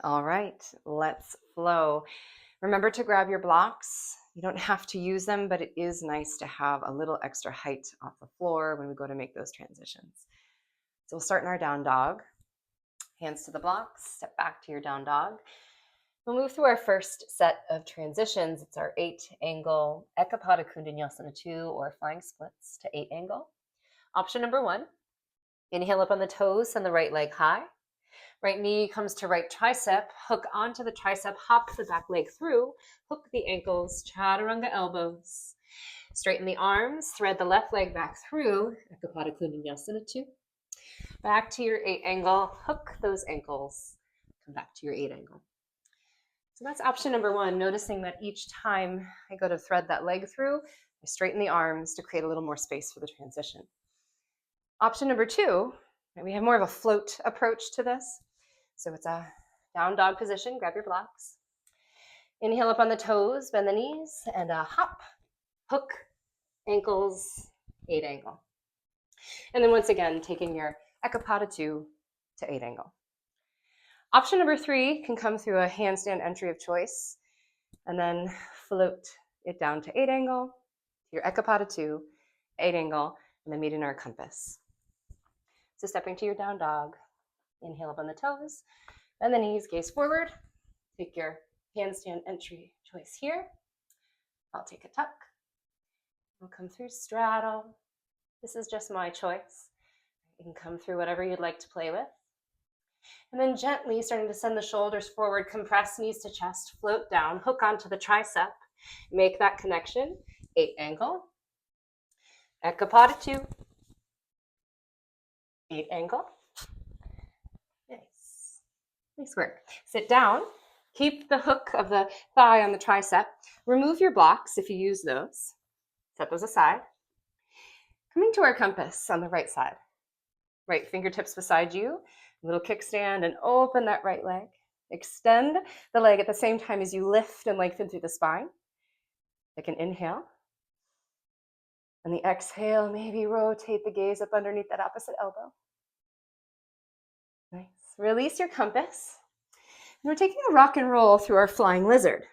All right, let's flow. Remember to grab your blocks. You don't have to use them, but it is nice to have a little extra height off the floor when we go to make those transitions. So we'll start in our down dog. Hands to the blocks, step back to your down dog. We'll move through our first set of transitions. It's our 8-angle Ekapada Kundanyasana 2 or flying splits to 8-angle. Option number 1, inhale up on the toes, send the right leg high. Right knee comes to right tricep, hook onto the tricep, hop the back leg through, hook the ankles, chaturanga elbows. Straighten the arms, thread the left leg back through, Ekapada Kundanyasana 2. Back to your 8-angle, hook those ankles, come back to your 8-angle. So that's option number 1, noticing that each time I go to thread that leg through, I straighten the arms to create a little more space for the transition. Option number 2, we have more of a float approach to this. So it's a down dog position, grab your blocks. Inhale up on the toes, bend the knees, and a hop, hook, ankles, 8-angle. And then once again, taking your Ekapada 2 to 8-angle. Option number 3 can come through a handstand entry of choice, and then float it down to 8-angle, your Ekapada 2, 8-angle, and then meet in our compass. So stepping to your down dog, inhale up on the toes, bend the knees, gaze forward, take your handstand entry choice here. I'll take a tuck. I'll come through straddle. This is just my choice. You can come through whatever you'd like to play with. And then gently starting to send the shoulders forward, compress knees to chest, float down, hook onto the tricep, make that connection, 8-angle, Ekapada 2, 8-angle. Nice work. Sit down, keep the hook of the thigh on the tricep, remove your blocks if you use those, set those aside. Coming to our compass on the right side, right fingertips beside you, little kickstand, and open that right leg. Extend the leg at the same time as you lift and lengthen through the spine. Take an inhale. And the exhale, maybe rotate the gaze up underneath that opposite elbow. Nice. Release your compass. And we're taking a rock and roll through our flying lizard.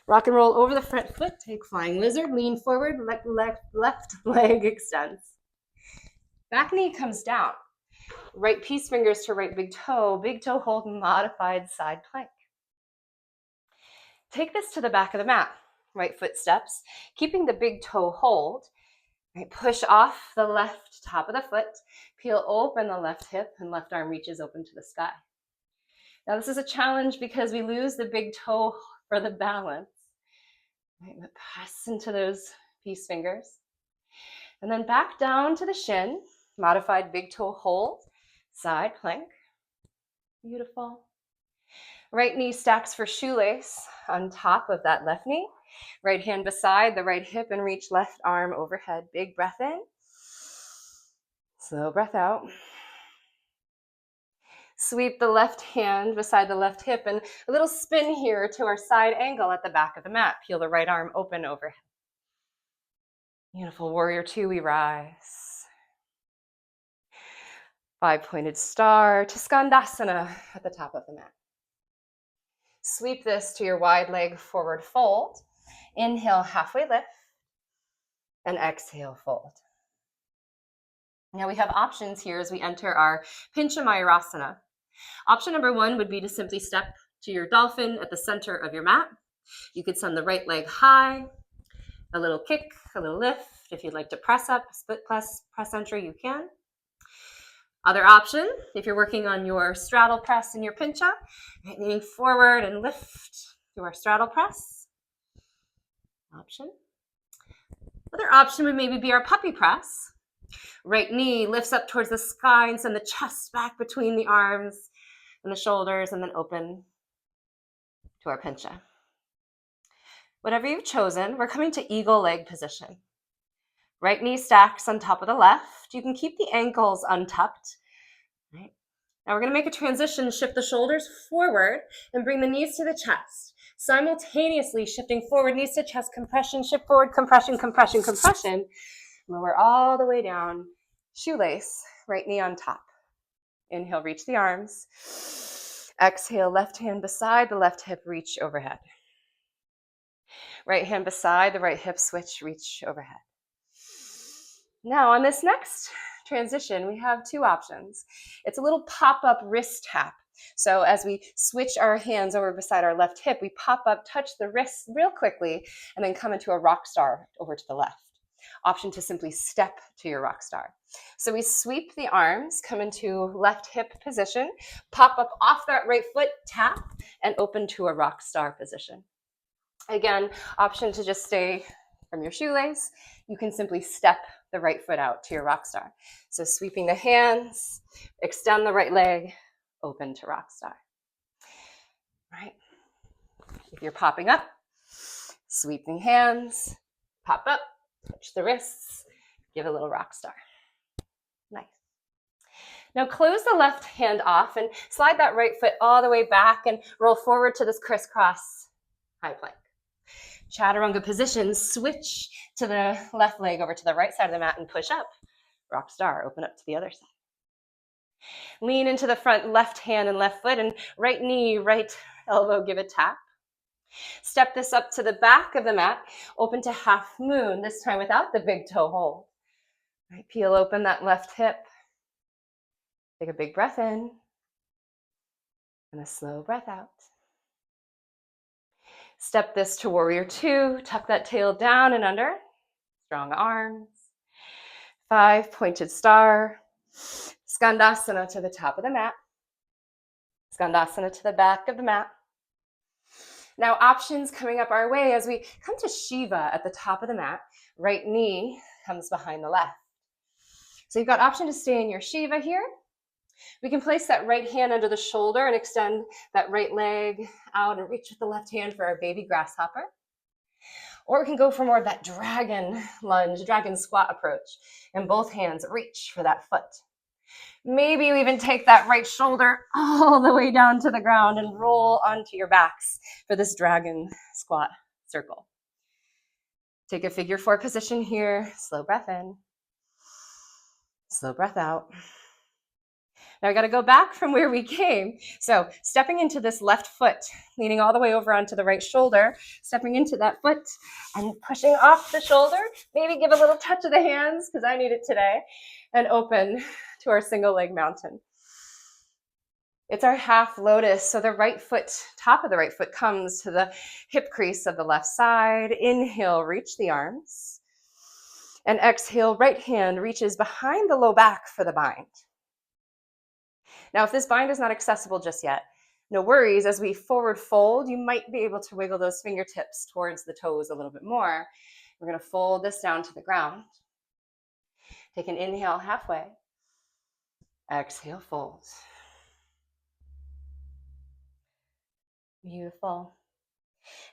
Rock and roll over the front foot, take flying lizard, lean forward, left leg extends. Back knee comes down. Right peace fingers to right big toe hold modified side plank. Take this to the back of the mat. Right foot steps, keeping the big toe hold. Right, push off the left top of the foot, peel open the left hip, and left arm reaches open to the sky. Now this is a challenge because we lose the big toe for the balance. Right, but press into those peace fingers. And then back down to the shin, modified big toe hold, side plank. Beautiful. Right knee stacks for shoelace on top of that left knee. Right hand beside the right hip and reach left arm overhead. Big breath in. Slow breath out. Sweep the left hand beside the left hip and a little spin here to our side angle at the back of the mat. Peel the right arm open overhead. Beautiful. Warrior 2, we rise. 5-pointed star to Skandasana at the top of the mat. Sweep this to your wide leg forward fold. Inhale, halfway lift, and exhale, fold. Now we have options here as we enter our Pincha Mayurasana. Option number 1 would be to simply step to your dolphin at the center of your mat. You could send the right leg high, a little kick, a little lift. If you'd like to press up, split press entry, you can. Other option, if you're working on your straddle press in your Pincha, leaning forward and lift to our straddle press. Option. Other option would maybe be our puppy press. Right knee lifts up towards the sky and send the chest back between the arms and the shoulders, and then open to our Pincha. Whatever you've chosen, we're coming to eagle leg position. Right knee stacks on top of the left. You can keep the ankles untucked. Right? Now we're going to make a transition, shift the shoulders forward and bring the knees to the chest. Simultaneously shifting forward, knees to chest, compression, shift forward, compression, compression, compression. Lower all the way down, shoelace, right knee on top. Inhale, reach the arms. Exhale, left hand beside the left hip, reach overhead. Right hand beside the right hip, switch, reach overhead. Now on this next transition, we have two options. It's a little pop-up wrist tap. So as we switch our hands over beside our left hip, we pop up, touch the wrists real quickly, and then come into a rock star over to the left. Option to simply step to your rock star. So we sweep the arms, come into left hip position, pop up off that right foot, tap, and open to a rock star position. Again, option to just stay from your shoelace. You can simply step the right foot out to your rock star. So sweeping the hands, extend the right leg, open to rock star. Right? If you're popping up, sweeping hands, pop up, touch the wrists, give a little rock star. Nice. Now close the left hand off and slide that right foot all the way back and roll forward to this crisscross high plank. Chaturanga position, switch to the left leg over to the right side of the mat and push up. Rock star, open up to the other side. Lean into the front left hand and left foot and right knee, right elbow, give a tap. Step this up to the back of the mat, open to half moon, this time without the big toe hold. Right, peel open that left hip. Take a big breath in and a slow breath out. Step this to warrior two, tuck that tail down and under, strong arms. 5, pointed star, Skandasana to the top of the mat, Skandasana to the back of the mat. Now options coming up our way as we come to Shiva at the top of the mat, right knee comes behind the left. So you've got option to stay in your Shiva here. We can place that right hand under the shoulder and extend that right leg out and reach with the left hand for our baby grasshopper. Or we can go for more of that dragon lunge, dragon squat approach, and both hands reach for that foot. Maybe you even take that right shoulder all the way down to the ground and roll onto your backs for this dragon squat circle. Take a figure 4 position here, slow breath in, slow breath out. Now I got to go back from where we came. So stepping into this left foot, leaning all the way over onto the right shoulder, stepping into that foot and pushing off the shoulder. Maybe give a little touch of the hands because I need it today. And open to our single leg mountain. It's our half lotus. So the right foot, top of the right foot comes to the hip crease of the left side. Inhale, reach the arms. And exhale, right hand reaches behind the low back for the bind. Now, if this bind is not accessible just yet, no worries. As we forward fold, you might be able to wiggle those fingertips towards the toes a little bit more. We're going to fold this down to the ground. Take an inhale halfway. Exhale, fold. Beautiful.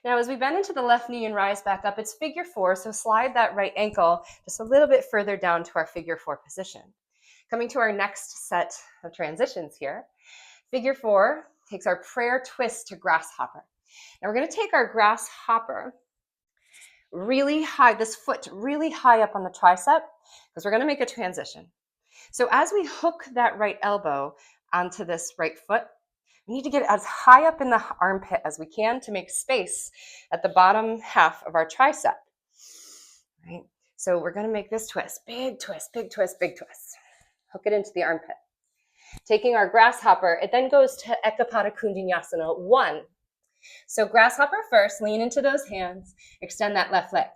Now, as we bend into the left knee and rise back up, it's figure 4. So slide that right ankle just a little bit further down to our figure 4 position. Coming to our next set of transitions here. Figure 4 takes our prayer twist to grasshopper. Now we're going to take our grasshopper really high, this foot really high up on the tricep, because we're going to make a transition. So as we hook that right elbow onto this right foot, we need to get as high up in the armpit as we can to make space at the bottom half of our tricep. Right? So we're going to make this twist, big twist, big twist, big twist. Hook it into the armpit. Taking our grasshopper, it then goes to Ekapada Kundinasana 1. So grasshopper first, lean into those hands, extend that left leg.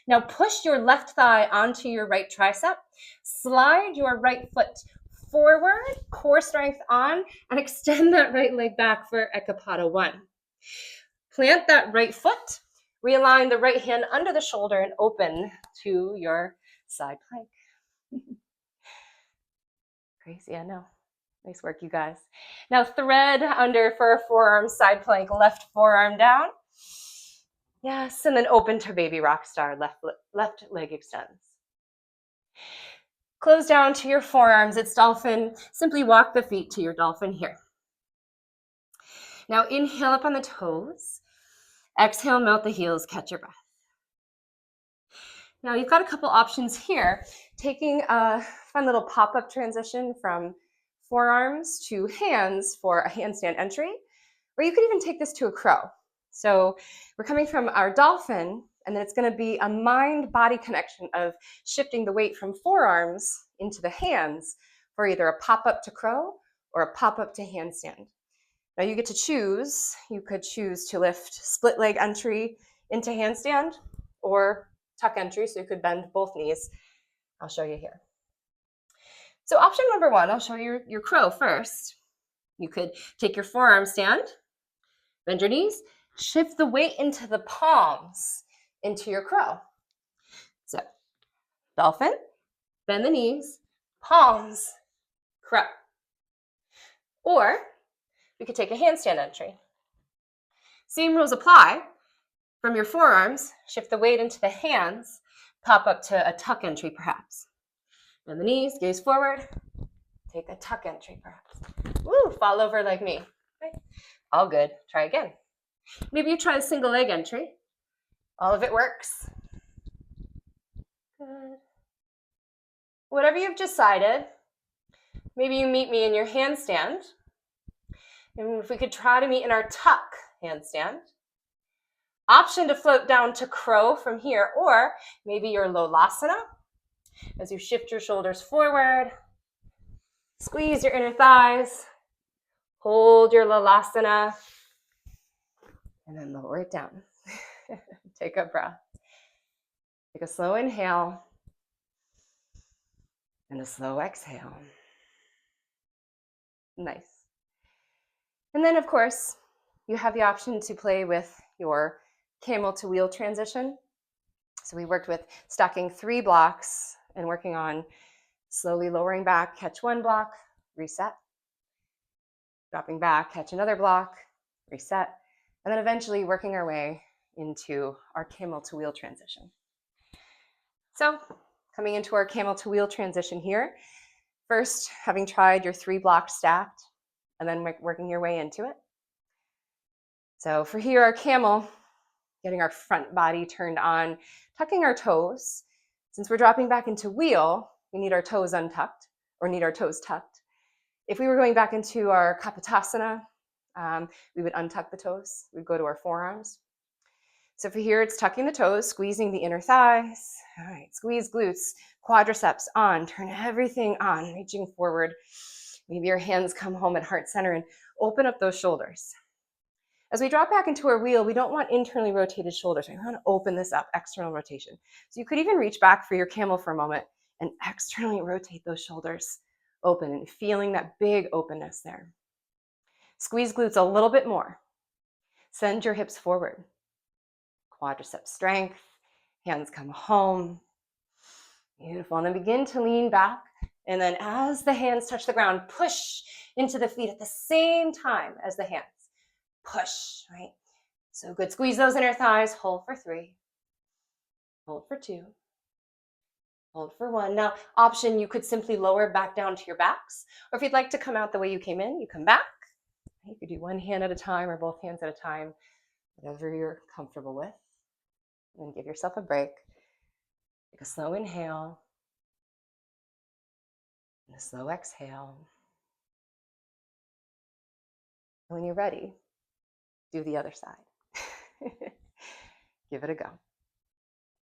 Now push your left thigh onto your right tricep, slide your right foot forward, core strength on, and extend that right leg back for Ekapada 1. Plant that right foot, realign the right hand under the shoulder and open to your side plank. Crazy, I know. Nice work, you guys. Now thread under for a forearm, side plank, left forearm down. Yes, and then open to baby rock star, left leg extends. Close down to your forearms, it's dolphin. Simply walk the feet to your dolphin here. Now inhale up on the toes. Exhale, melt the heels, catch your breath. Now you've got a couple options here. Taking a fun little pop-up transition from forearms to hands for a handstand entry, or you could even take this to a crow. So we're coming from our dolphin, and then it's going to be a mind-body connection of shifting the weight from forearms into the hands for either a pop-up to crow or a pop-up to handstand. Now you get to choose. You could choose to lift split leg entry into handstand or tuck entry, so you could bend both knees. I'll show you here. So option number one, I'll show you your crow first. You could take your forearm stand, bend your knees, shift the weight into the palms into your crow. So dolphin, bend the knees, palms, crow. Or we could take a handstand entry. Same rules apply. From your forearms, shift the weight into the hands, pop up to a tuck entry perhaps. Bend the knees, gaze forward, take a tuck entry perhaps. Woo, fall over like me. Okay. All good, try again. Maybe you try a single leg entry. All of it works. Good. Whatever you've decided, maybe you meet me in your handstand. And if we could try to meet in our tuck handstand. Option to float down to crow from here, or maybe your Lolasana. As you shift your shoulders forward, squeeze your inner thighs, hold your Lolasana, and then lower it down. Take a breath. Take a slow inhale and a slow exhale. Nice. And then, of course, you have the option to play with your camel to wheel transition. So we worked with stacking 3 blocks and working on slowly lowering back, catch 1 block, reset, dropping back, catch another block, reset, and then eventually working our way into our camel to wheel transition. So coming into our camel to wheel transition here, first having tried your 3 blocks stacked and then working your way into it. So for here, our camel, getting our front body turned on, tucking our toes. Since we're dropping back into wheel, we need our toes untucked or need our toes tucked. If we were going back into our Kapotasana, we would untuck the toes. We'd go to our forearms. So for here, it's tucking the toes, squeezing the inner thighs. All right, squeeze glutes, quadriceps on, turn everything on, reaching forward. Maybe your hands come home at heart center and open up those shoulders. As we drop back into our wheel, we don't want internally rotated shoulders. We want to open this up, external rotation. So you could even reach back for your camel for a moment and externally rotate those shoulders open and feeling that big openness there. Squeeze glutes a little bit more. Send your hips forward. Quadricep strength, hands come home. Beautiful. And then begin to lean back. And then as the hands touch the ground, push into the feet at the same time as the hands. Push, right? So good. Squeeze those inner thighs. Hold for 3. Hold for 2. Hold for 1. Now, option, you could simply lower back down to your backs. Or if you'd like to come out the way you came in, you come back. You could do 1 hand at a time or both hands at a time, whatever you're comfortable with. And then give yourself a break. Take a slow inhale and a slow exhale. And when you're ready, do the other side. Give it a go.